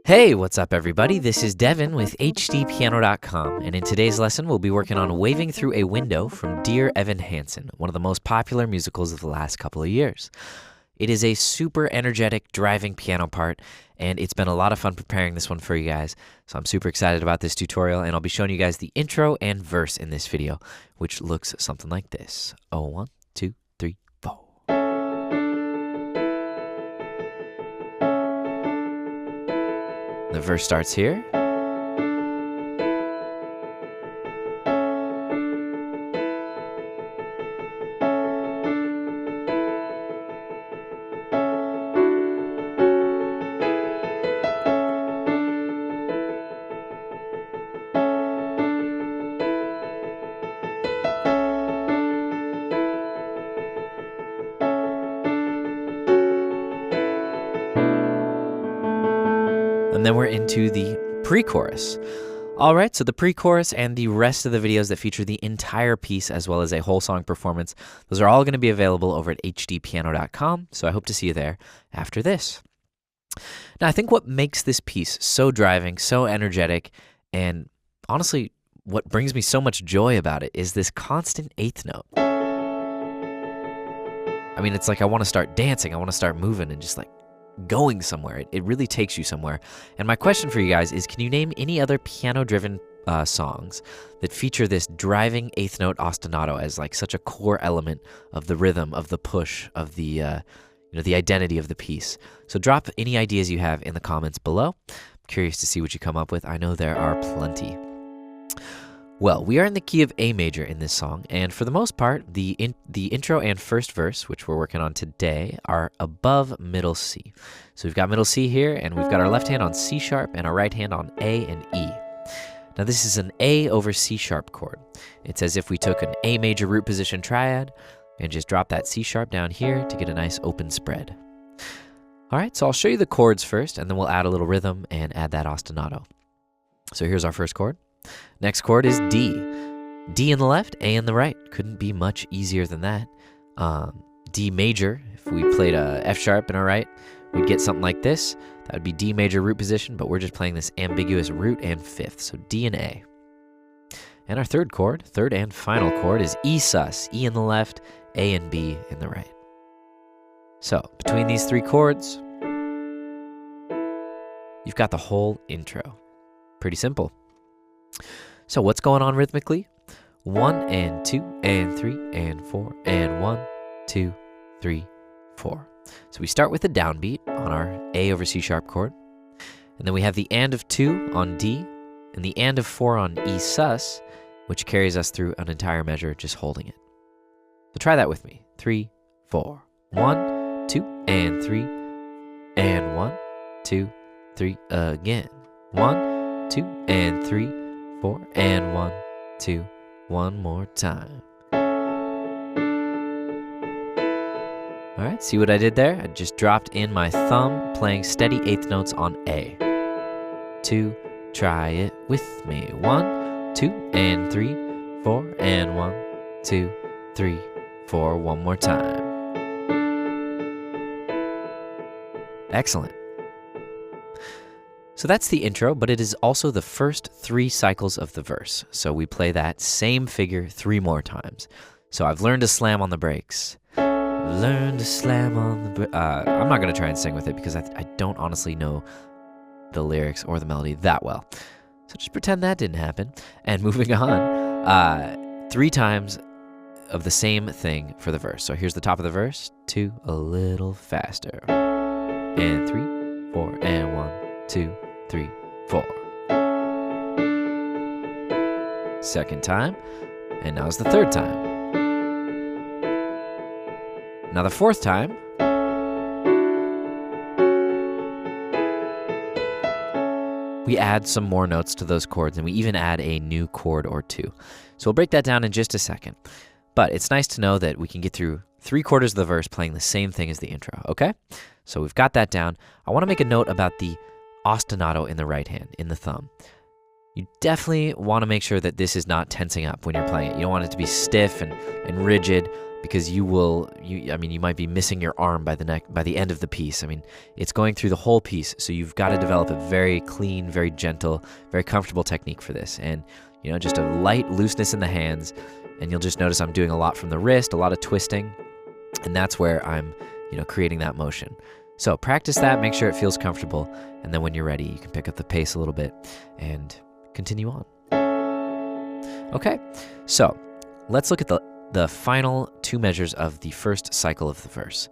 Hey, what's up everybody? This is Devin with HDpiano.com, and in today's lesson we'll be working on Waving Through a Window from Dear Evan Hansen, one of the most popular musicals of the last couple of years. It is a super energetic, driving piano part, and it's been a lot of fun preparing this one for you guys, so I'm super excited about this tutorial, and I'll be showing you guys the intro and verse in this video, which looks something like this. 1, 2, 3, 4. The verse starts here. And then we're into the pre-chorus. All right, so the pre-chorus and the rest of the videos that feature the entire piece as well as a whole song performance, those are all going to be available over at HDpiano.com, so I hope to see you there after this. Now, I think what makes this piece so driving, so energetic, and honestly, what brings me so much joy about it is this constant eighth note. I mean, it's like I want to start dancing, I want to start moving and just like going somewhere. It really takes you somewhere. And my question for you guys is, can you name any other piano-driven songs that feature this driving eighth note ostinato as like such a core element of the rhythm, of the push, of the the identity of the piece? So drop any ideas you have in the comments below. I'm curious to see what you come up with. I know there are plenty. Well, we are in the key of A major in this song, and for the most part, the intro and first verse, which we're working on today, are above middle C. So we've got middle C here, and we've got our left hand on C sharp and our right hand on A and E. Now this is an A over C sharp chord. It's as if we took an A major root position triad and just drop that C sharp down here to get a nice open spread. All right, so I'll show you the chords first, and then we'll add a little rhythm and add that ostinato. So here's our first chord. Next chord is D. D in the left, A in the right. Couldn't be much easier than that. D major, if we played a F sharp in our right, we'd get something like this. That would be D major root position, but we're just playing this ambiguous root and fifth, so D and A. And our third chord, third and final chord, is E sus. E in the left, A and B in the right. So, between these three chords, you've got the whole intro. Pretty simple. So what's going on rhythmically? 1 and 2 and 3 and 4 and 1, 2, 3, 4. So we start with the downbeat on our A over C sharp chord, and then we have the and of 2 on D and the and of 4 on E sus, which carries us through an entire measure just holding it. So try that with me. 3, 4. 1, 2 and 3 and 1, 2, 3 again. 1, 2 and 3, 4 and 1, 2, one more time. All right, see what I did there? I just dropped in my thumb playing steady eighth notes on A. 2, try it with me. 1, 2 and 3, 4 and 1, 2, 3, 4. One more time. Excellent. So that's the intro, but it is also the first 3 cycles of the verse. So we play that same figure 3 more times. So I've learned to slam on the brakes. Learn to slam on the brakes. I'm not going to try and sing with it because I don't honestly know the lyrics or the melody that well. So just pretend that didn't happen. And moving on, 3 times of the same thing for the verse. So here's the top of the verse. 2, a little faster. And 3, 4, and 1, 2, 3, 4. Second time, and now it's the third time. Now the fourth time, we add some more notes to those chords, and we even add a new chord or 2. So we'll break that down in just a second. But it's nice to know that we can get through 3/4 of the verse playing the same thing as the intro, okay? So we've got that down. I want to make a note about the ostinato in the right hand, in the thumb. You definitely want to make sure that this is not tensing up when you're playing it. You don't want it to be stiff and rigid. because you might be missing your arm by the end of the piece. I mean, it's going through the whole piece, so you've got to develop a very clean, very gentle, very comfortable technique for this. And, just a light looseness in the hands, and you'll just notice I'm doing a lot from the wrist, a lot of twisting, and that's where I'm, creating that motion. So practice that, make sure it feels comfortable, and then when you're ready, you can pick up the pace a little bit and continue on. Okay, so let's look at the final two measures of the first cycle of the verse.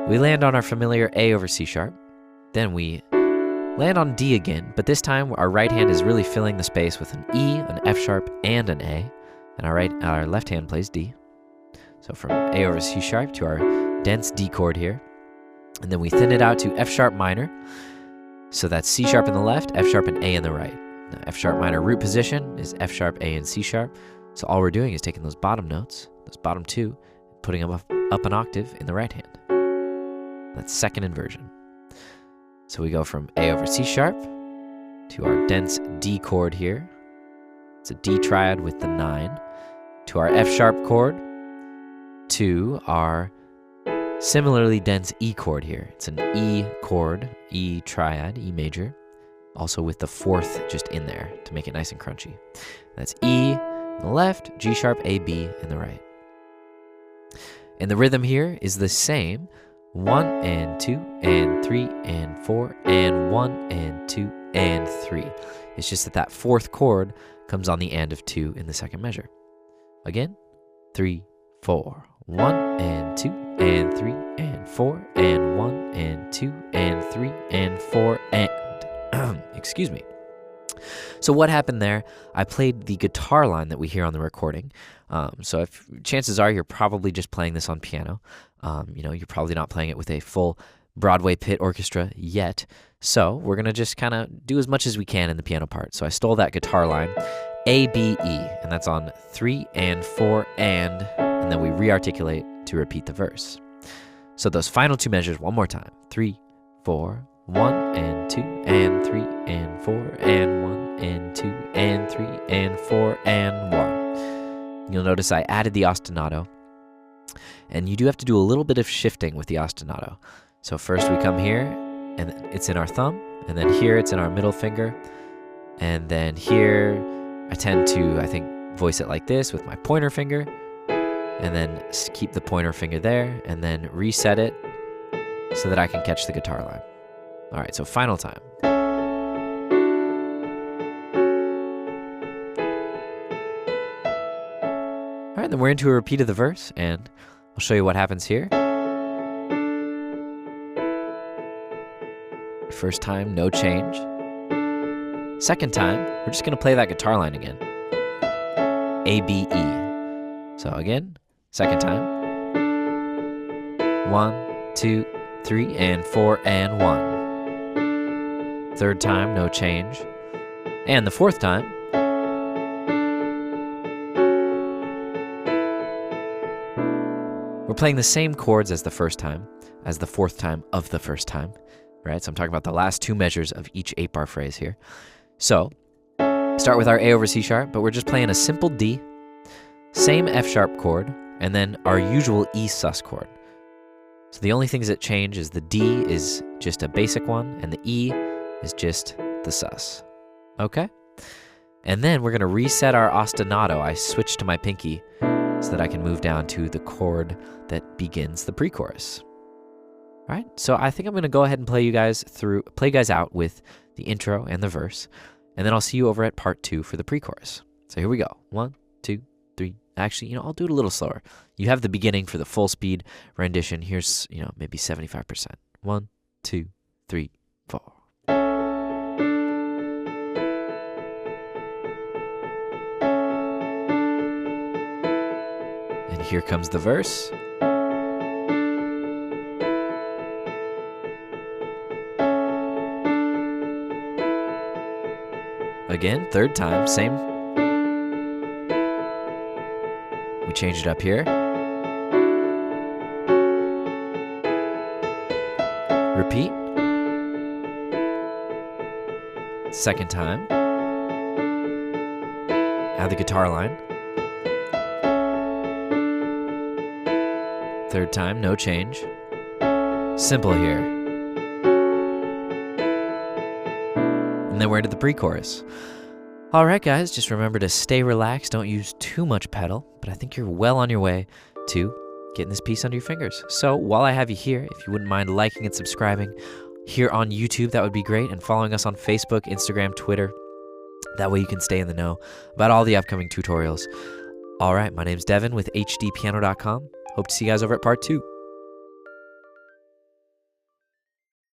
We land on our familiar A over C sharp, then we land on D again, but this time our right hand is really filling the space with an E, an F sharp, and an A, and our left hand plays D. So from A over C sharp to our dense D chord here, and then we thin it out to F sharp minor, so that's C sharp in the left, F sharp and A in the right. Now F sharp minor root position is F sharp, A, and C sharp, so all we're doing is taking those bottom notes, those bottom two, putting them up an octave in the right hand. That's second inversion. So we go from A over C sharp to our dense D chord here. It's a D triad with the 9, to our F sharp chord, to our similarly dense E chord here. It's an E chord, E triad, E major, also with the 4th just in there to make it nice and crunchy. That's E in the left, G sharp, A, B in the right. And the rhythm here is the same, 1 and 2 and 3 and 4 and 1 and 2 and 3. It's just that 4th chord comes on the end of 2 in the second measure. Again, 3, 4, 1 and 2 and 3 and 4 and 1 and 2 and 3 and 4 and excuse me. So what happened there? I played the guitar line that we hear on the recording. So chances are you're probably just playing this on piano. You're probably not playing it with a full Broadway pit orchestra yet. So we're going to just kind of do as much as we can in the piano part. So I stole that guitar line, A, B, E, and that's on 3 and 4 and then we re-articulate to repeat the verse. So those final two measures one more time. 3, 4, 1 and 2 and 3 and 4 and 1 and 2 and 3 and 4 and 1. You'll notice I added the ostinato, and you do have to do a little bit of shifting with the ostinato. So first we come here, and it's in our thumb, and then here it's in our middle finger, and then here I tend to, voice it like this with my pointer finger, and then keep the pointer finger there, and then reset it so that I can catch the guitar line. All right, so final time. All right, then we're into a repeat of the verse, and I'll show you what happens here. First time, no change. Second time, we're just gonna play that guitar line again. A, B, E. So again, second time. 1, 2, 3, and 4, and 1. Third time, no change. And the fourth time. We're playing the same chords as the first time, as the fourth time of the first time, right? So I'm talking about the last two measures of each 8-bar phrase here. So, start with our A over C sharp, but we're just playing a simple D, same F sharp chord, and then our usual E sus chord. So the only things that change is the D is just a basic one, and the E is just the sus. Okay? And then we're going to reset our ostinato. I switched to my pinky so that I can move down to the chord that begins the pre-chorus. All right, so I think I'm going to go ahead and play you guys out with the intro and the verse, and then I'll see you over at part 2 for the pre-chorus. So here we go. 1, 2, 3. Actually, I'll do it a little slower. You have the beginning for the full speed rendition. Here's, maybe 75%. 1, 2, 3, 4. And here comes the verse. Again, third time, same. We change it up here. Repeat. Second time. Add the guitar line. Third time, no change. Simple here. And then we're into the pre-chorus. All right, guys, just remember to stay relaxed. Don't use too much pedal, but I think you're well on your way to getting this piece under your fingers. So while I have you here, if you wouldn't mind liking and subscribing here on YouTube, that would be great, and following us on Facebook, Instagram, Twitter. That way you can stay in the know about all the upcoming tutorials. All right, my name's Devin with HDpiano.com. Hope to see you guys over at part 2.